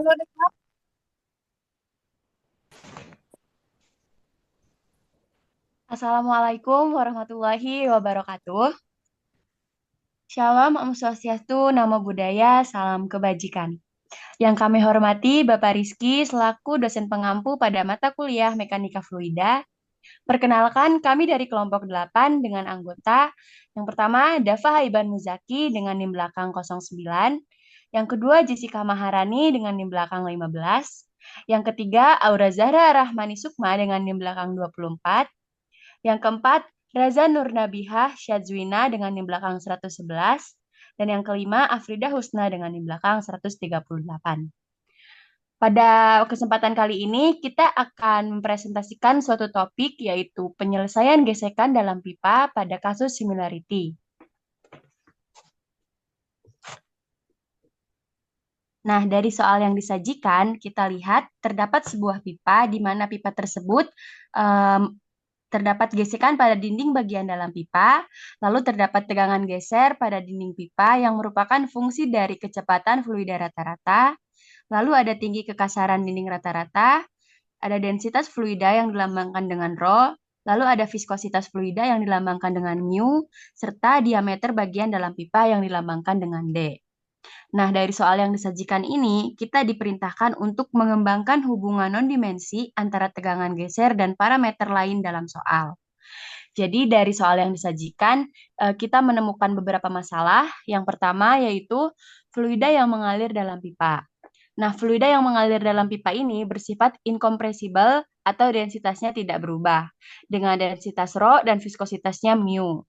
Halo, Assalamualaikum warahmatullahi wabarakatuh. Shalom, Om Swastiastu, Namo Buddhaya, Salam Kebajikan. Yang kami hormati Bapak Rizky selaku dosen pengampu pada mata kuliah Mekanika Fluida. Perkenalkan kami dari kelompok 8 dengan anggota. Yang pertama, Dafa Haiban Muzaki dengan NIM belakang 09. Yang kedua, Jessica Maharani dengan NIM belakang 15. Yang ketiga, Aura Zahra Rahmani Sukma dengan NIM belakang 24. Yang keempat, Raza Nurnabihah Syadzwina dengan NIM belakang 111. Dan yang kelima, Afrida Husna dengan NIM belakang 138. Pada kesempatan kali ini, kita akan mempresentasikan suatu topik, yaitu penyelesaian gesekan dalam pipa pada kasus similarity. Nah, dari soal yang disajikan, kita lihat terdapat sebuah pipa di mana pipa tersebut em, terdapat gesekan pada dinding bagian dalam pipa, lalu terdapat tegangan geser pada dinding pipa yang merupakan fungsi dari kecepatan fluida rata-rata, lalu ada tinggi kekasaran dinding rata-rata, ada densitas fluida yang dilambangkan dengan rho, lalu ada viskositas fluida yang dilambangkan dengan mu, serta diameter bagian dalam pipa yang dilambangkan dengan D. Nah, dari soal yang disajikan ini, kita diperintahkan untuk mengembangkan hubungan non-dimensi antara tegangan geser dan parameter lain dalam soal. Jadi dari soal yang disajikan, kita menemukan beberapa masalah. Yang pertama yaitu fluida yang mengalir dalam pipa. Nah, fluida yang mengalir dalam pipa ini bersifat incompressible atau densitasnya tidak berubah, dengan densitas rho dan viskositasnya mu.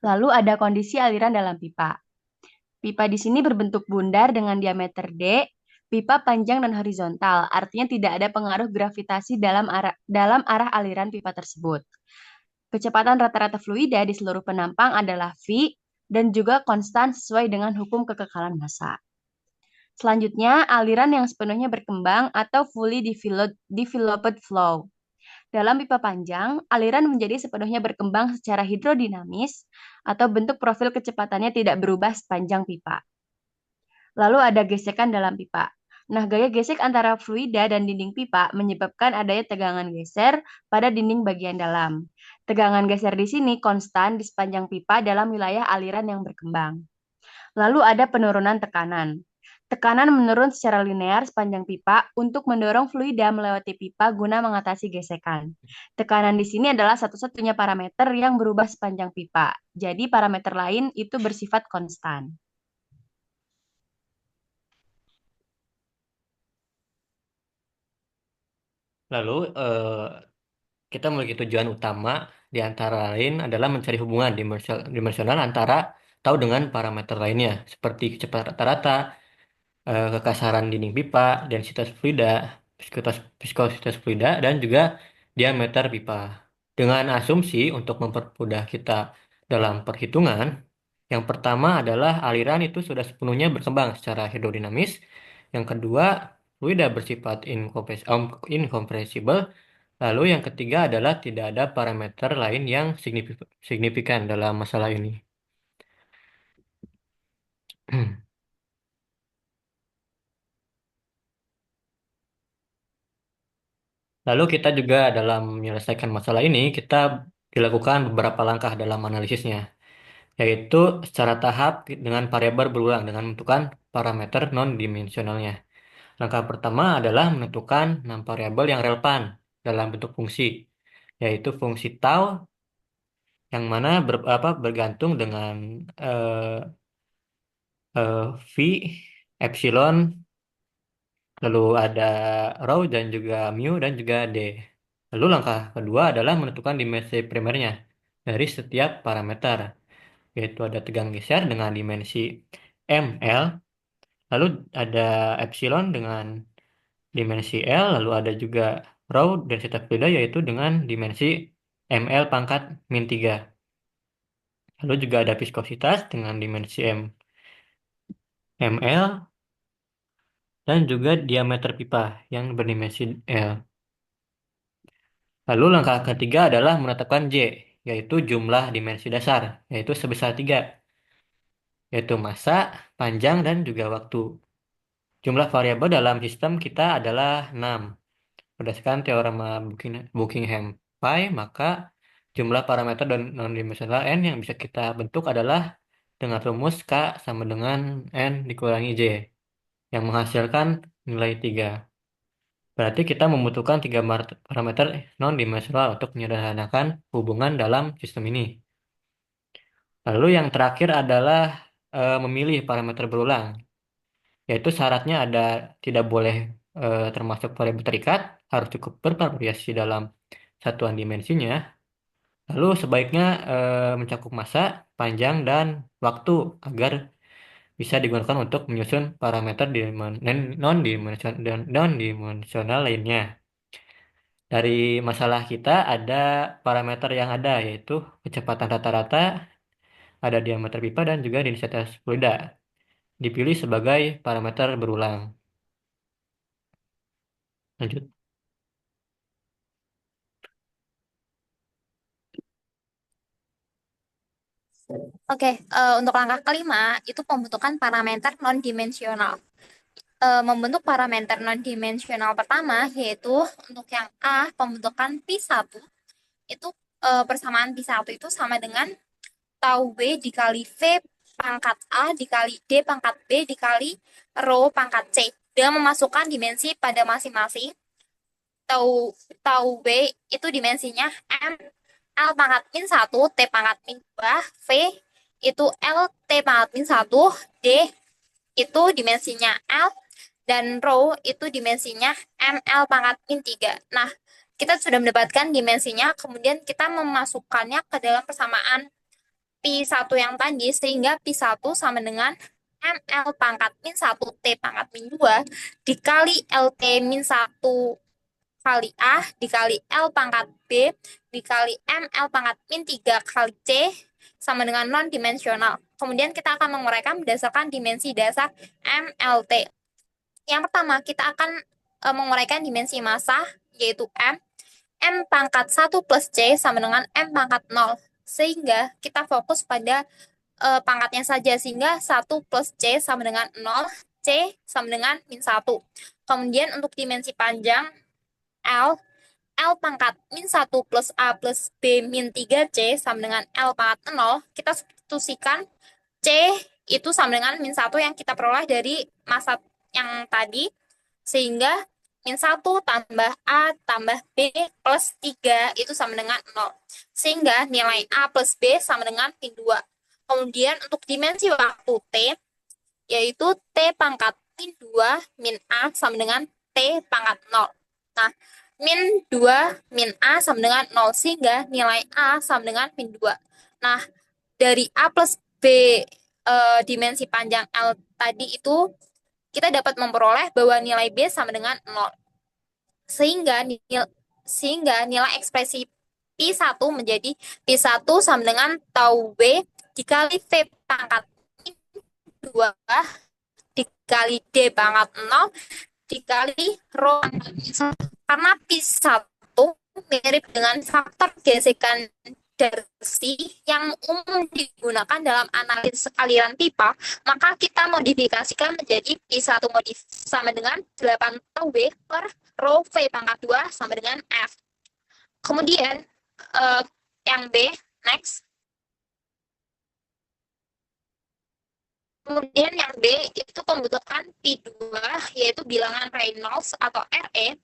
Lalu ada kondisi aliran dalam pipa. Pipa di sini berbentuk bundar dengan diameter D, pipa panjang dan horizontal, artinya tidak ada pengaruh gravitasi dalam arah aliran pipa tersebut. Kecepatan rata-rata fluida di seluruh penampang adalah V dan juga konstan sesuai dengan hukum kekekalan massa. Selanjutnya, aliran yang sepenuhnya berkembang atau fully developed flow. Dalam pipa panjang, aliran menjadi sepenuhnya berkembang secara hidrodinamis atau bentuk profil kecepatannya tidak berubah sepanjang pipa. Lalu ada gesekan dalam pipa. Nah, gaya gesek antara fluida dan dinding pipa menyebabkan adanya tegangan geser pada dinding bagian dalam. Tegangan geser di sini konstan di sepanjang pipa dalam wilayah aliran yang berkembang. Lalu ada penurunan tekanan. Tekanan menurun secara linear sepanjang pipa untuk mendorong fluida melewati pipa guna mengatasi gesekan. Tekanan di sini adalah satu-satunya parameter yang berubah sepanjang pipa. Jadi parameter lain itu bersifat konstan. Lalu kita memiliki tujuan utama di antara lain adalah mencari hubungan dimensional antara tahu dengan parameter lainnya seperti kecepatan rata-rata, kekasaran dinding pipa, densitas fluida, viskositas fluida, dan juga diameter pipa. Dengan asumsi untuk mempermudah kita dalam perhitungan, yang pertama adalah aliran itu sudah sepenuhnya berkembang secara hidrodinamis. Yang kedua, fluida bersifat incompressible. Lalu yang ketiga adalah tidak ada parameter lain yang signifikan dalam masalah ini. Lalu kita juga dalam menyelesaikan masalah ini, kita dilakukan beberapa langkah dalam analisisnya, yaitu secara tahap dengan variabel berulang dengan menentukan parameter non-dimensionalnya. Langkah pertama adalah menentukan 6 variabel yang relevan dalam bentuk fungsi, yaitu fungsi tau yang mana bergantung dengan V, epsilon, lalu ada rho dan juga mu dan juga d. Lalu langkah kedua adalah menentukan dimensi primernya dari setiap parameter, yaitu ada tegang geser dengan dimensi ml, lalu ada epsilon dengan dimensi L, lalu ada juga rho densitas fluida yaitu dengan dimensi ml pangkat min 3. Lalu juga ada viskositas dengan dimensi ml dan juga diameter pipa yang berdimensi L. Lalu langkah ketiga adalah menetapkan J, yaitu jumlah dimensi dasar, yaitu sebesar 3, yaitu massa, panjang, dan juga waktu. Jumlah variabel dalam sistem kita adalah 6. Berdasarkan teorema Buckingham-Pai, maka jumlah parameter dan non-dimensional n yang bisa kita bentuk adalah dengan rumus K sama dengan n dikurangi J, yang menghasilkan nilai 3. Berarti kita membutuhkan 3 parameter non-dimensional untuk menyederhanakan hubungan dalam sistem ini. Lalu yang terakhir adalah memilih parameter berulang, yaitu syaratnya ada tidak boleh termasuk variabel terikat, harus cukup bervariasi dalam satuan dimensinya. Lalu sebaiknya mencakup masa, panjang, dan waktu agar bisa digunakan untuk menyusun parameter non-dimensional lainnya. Dari masalah kita ada parameter yang ada, yaitu kecepatan rata-rata, ada diameter pipa, dan juga densitas fluida. Dipilih sebagai parameter berulang. Lanjut. Oke, untuk langkah kelima itu pembentukan parameter non-dimensional. Membentuk parameter non-dimensional pertama yaitu untuk yang A, pembentukan P1 itu persamaan P1 itu sama dengan tau B dikali V pangkat A dikali D pangkat B dikali rho pangkat C dengan memasukkan dimensi pada masing-masing. Tau B itu dimensinya M L pangkat min 1, T pangkat min 2, V itu L, T pangkat min 1, D itu dimensinya L, dan rho itu dimensinya ML pangkat min 3. Nah, kita sudah mendapatkan dimensinya, kemudian kita memasukkannya ke dalam persamaan P1 yang tadi, sehingga P1 sama dengan ML pangkat min 1, T pangkat min 2, dikali LT min 1 kali A dikali L pangkat B dikali ML pangkat min 3 kali C sama dengan non-dimensional. Kemudian kita akan menguraikan berdasarkan dimensi dasar MLT. Yang pertama, kita akan menguraikan dimensi massa, yaitu M pangkat 1 plus C sama dengan M pangkat 0. Sehingga kita fokus pada pangkatnya saja, sehingga 1 plus C sama dengan 0, C sama dengan min 1. Kemudian untuk dimensi panjang, L pangkat min 1 plus A plus B min 3C sama dengan L pangkat 0, kita substitusikan C itu sama dengan min 1 yang kita peroleh dari massa yang tadi, sehingga min 1 tambah A tambah B plus 3 itu sama dengan 0. Sehingga nilai A plus B sama dengan min 2. Kemudian untuk dimensi waktu T, yaitu T pangkat min 2 min A sama dengan T pangkat 0. Nah, min 2 min A sama dengan 0, sehingga nilai A sama dengan min 2. Nah, dari A plus B dimensi panjang L tadi itu kita dapat memperoleh bahwa nilai B sama dengan 0. Sehingga nilai ekspresi P1 menjadi P1 sama dengan tau B dikali V pangkat 2 dikali D pangkat 0 dikali rho. Karena P1 mirip dengan faktor gesekan Darcy yang umum digunakan dalam analisis aliran pipa, maka kita modifikasikan menjadi P1 sama dengan 8 tau B per rho V pangkat 2 sama dengan F. Kemudian yang B, next. Kemudian yang B itu pembentukan P2, yaitu bilangan Reynolds atau RE.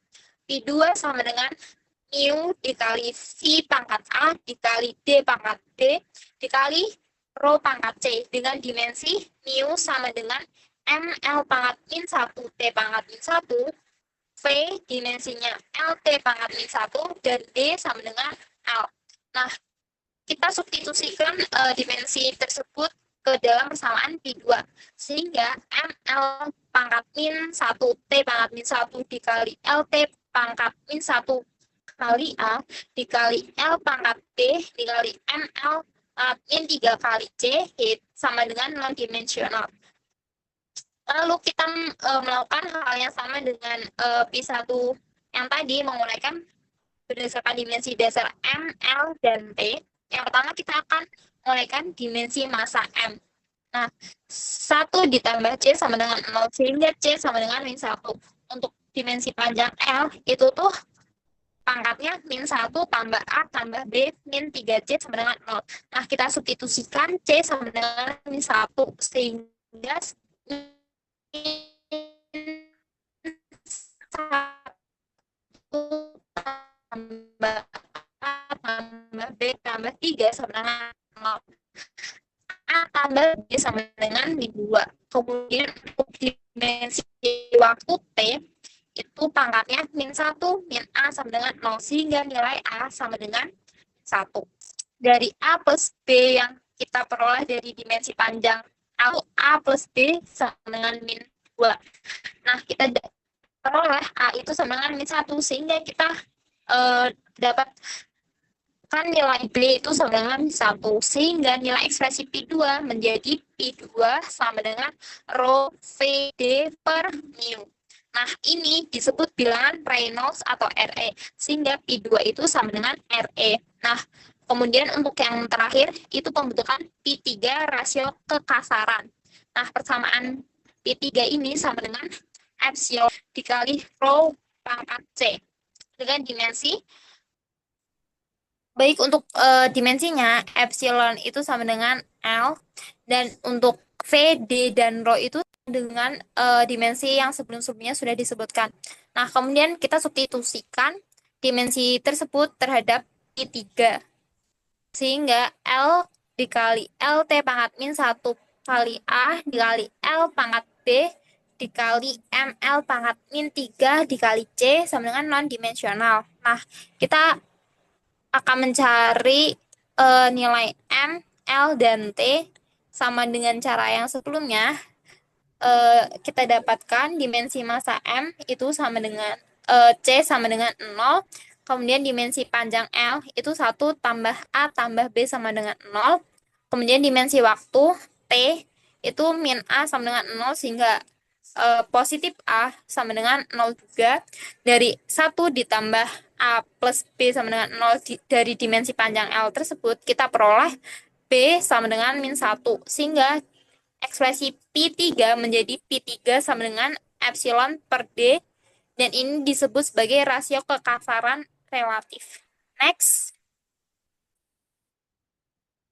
P2 sama dengan mu dikali V pangkat A dikali D pangkat D dikali rho pangkat C dengan dimensi mu sama dengan ML pangkat min 1 T pangkat min 1, V dimensinya LT pangkat min 1, dan D sama dengan L. Nah, kita substitusikan dimensi tersebut ke dalam persamaan P2, sehingga ML pangkat min 1 T pangkat min 1 dikali LT pangkat min 1 kali A dikali L pangkat B dikali ML min 3 kali C sama dengan non-dimensional. Lalu kita melakukan hal yang sama dengan P1 yang tadi, menguraikan berdasarkan dimensi dasar M, L, dan T. Yang pertama kita akan menguraikan dimensi massa M. Nah, 1 ditambah C sama dengan 0, sehingga C sama dengan min 1. Untuk dimensi panjang L, itu tuh pangkatnya min 1 tambah A tambah B min 3C sama dengan 0. Nah, kita substitusikan C sama dengan min 1, sehingga min 1 tambah A tambah B tambah 3 sama dengan 0. A tambah B sama dengan min 2. Kemudian untuk dimensi waktu T, itu pangkatnya min 1, min A sama dengan 0, sehingga nilai A sama dengan 1. Dari A plus B yang kita peroleh dari dimensi panjang lalu A plus B sama dengan min 2. Nah, kita peroleh A itu sama dengan min 1, sehingga kita dapat kan nilai B itu sama dengan 1, sehingga nilai ekspresi P2 menjadi P2 sama dengan rho VD per mu. Nah, ini disebut bilangan Reynolds atau RE, sehingga P2 itu sama dengan RE. Nah, kemudian untuk yang terakhir, itu pembentukan P3 rasio kekasaran. Nah, persamaan P3 ini sama dengan epsilon dikali rho pangkat C dengan dimensi. Baik, untuk dimensinya, epsilon itu sama dengan L, dan untuk V, D, dan Rho itu dengan dimensi yang sebelum-sebelumnya sudah disebutkan. Nah, kemudian kita substitusikan dimensi tersebut terhadap P3, sehingga L dikali LT pangkat min 1 kali A dikali L pangkat B dikali ML pangkat min 3 dikali C sama dengan non-dimensional. Nah, kita akan mencari nilai M, L, dan T sama dengan cara yang sebelumnya. Kita dapatkan dimensi massa M itu sama dengan C sama dengan 0. Kemudian dimensi panjang L itu 1 tambah A tambah B sama dengan 0. Kemudian dimensi waktu T itu min A sama dengan 0, sehingga positif A sama dengan 0 juga. Dari 1 ditambah A plus B sama dengan 0 dari dimensi panjang L tersebut, kita peroleh B sama dengan min 1, sehingga ekspresi P3 menjadi P3 sama dengan epsilon per D, dan ini disebut sebagai rasio kekasaran relatif. Next.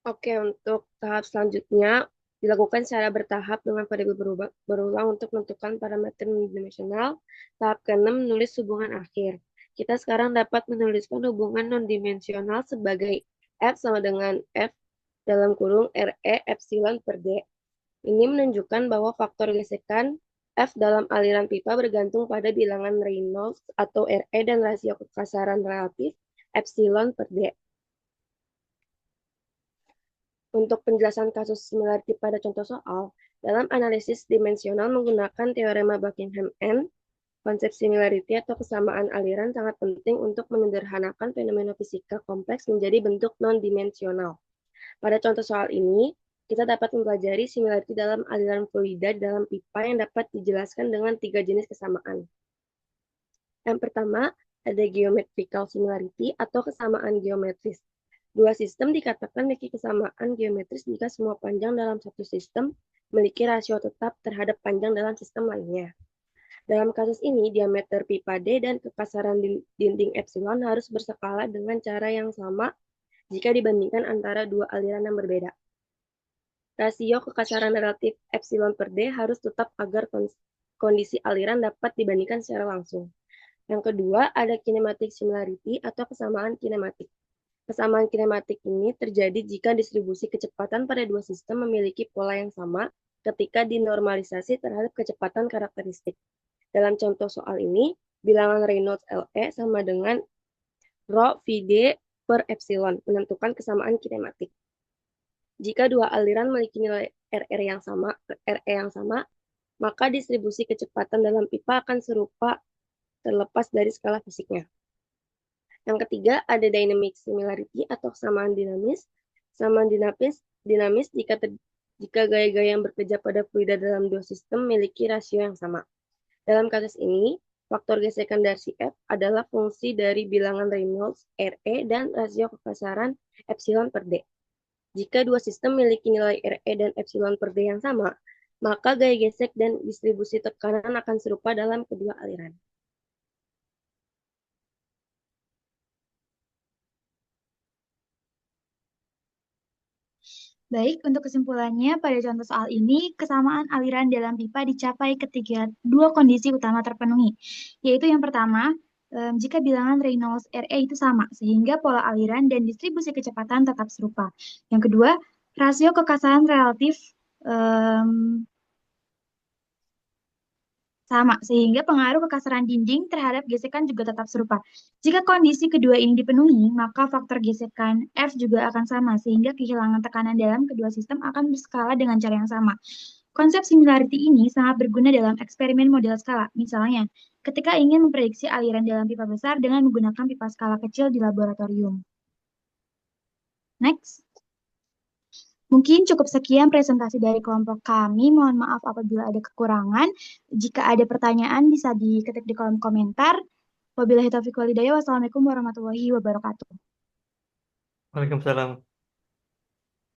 Oke, untuk tahap selanjutnya dilakukan secara bertahap dengan variabel berulang untuk menentukan parameter non-dimensional. Tahap ke-6 menulis hubungan akhir. Kita sekarang dapat menuliskan hubungan non-dimensional sebagai F sama dengan F dalam kurung RE epsilon per D. Ini menunjukkan bahwa faktor gesekan F dalam aliran pipa bergantung pada bilangan Reynolds atau RE dan rasio kekasaran relatif epsilon per D. Untuk penjelasan kasus similarity pada contoh soal, dalam analisis dimensional menggunakan teorema Buckingham-N, konsep similarity atau kesamaan aliran sangat penting untuk menyederhanakan fenomena fisika kompleks menjadi bentuk non-dimensional. Pada contoh soal ini, kita dapat mempelajari similarity dalam aliran fluida dalam pipa yang dapat dijelaskan dengan 3 jenis kesamaan. Yang pertama, ada geometrical similarity atau kesamaan geometris. Dua sistem dikatakan memiliki kesamaan geometris jika semua panjang dalam satu sistem memiliki rasio tetap terhadap panjang dalam sistem lainnya. Dalam kasus ini, diameter pipa D dan kekasaran dinding epsilon harus berskala dengan cara yang sama jika dibandingkan antara dua aliran yang berbeda. Rasio kekasaran relatif epsilon per D harus tetap agar kondisi aliran dapat dibandingkan secara langsung. Yang kedua, ada kinematic similarity atau kesamaan kinematik. Kesamaan kinematik ini terjadi jika distribusi kecepatan pada dua sistem memiliki pola yang sama ketika dinormalisasi terhadap kecepatan karakteristik. Dalam contoh soal ini, bilangan Reynolds LE sama dengan rho VD per epsilon, menentukan kesamaan kinematik. Jika dua aliran memiliki nilai RE yang sama, maka distribusi kecepatan dalam pipa akan serupa terlepas dari skala fisiknya. Yang ketiga, ada dynamic similarity atau kesamaan dinamis. Kesamaan dinamis jika gaya-gaya yang bekerja pada fluida dalam dua sistem memiliki rasio yang sama. Dalam kasus ini, faktor gesekan dari F adalah fungsi dari bilangan Reynolds, RE, dan rasio kekasaran epsilon per D. Jika dua sistem memiliki nilai RE dan epsilon per D yang sama, maka gaya gesek dan distribusi tekanan akan serupa dalam kedua aliran. Baik, untuk kesimpulannya, pada contoh soal ini, kesamaan aliran dalam pipa dicapai ketika dua kondisi utama terpenuhi, yaitu yang pertama, jika bilangan Reynolds RE itu sama, sehingga pola aliran dan distribusi kecepatan tetap serupa. Yang kedua, rasio kekasaran relatif sama, sehingga pengaruh kekasaran dinding terhadap gesekan juga tetap serupa. Jika kondisi kedua ini dipenuhi, maka faktor gesekan F juga akan sama, sehingga kehilangan tekanan dalam kedua sistem akan berskala dengan cara yang sama. Konsep similarity ini sangat berguna dalam eksperimen model skala. Misalnya, ketika ingin memprediksi aliran dalam pipa besar dengan menggunakan pipa skala kecil di laboratorium. Next. Mungkin cukup sekian presentasi dari kelompok kami. Mohon maaf apabila ada kekurangan. Jika ada pertanyaan bisa diketik di kolom komentar. Wabillahi taufiq wal hidayah. Wassalamualaikum warahmatullahi wabarakatuh. Waalaikumsalam.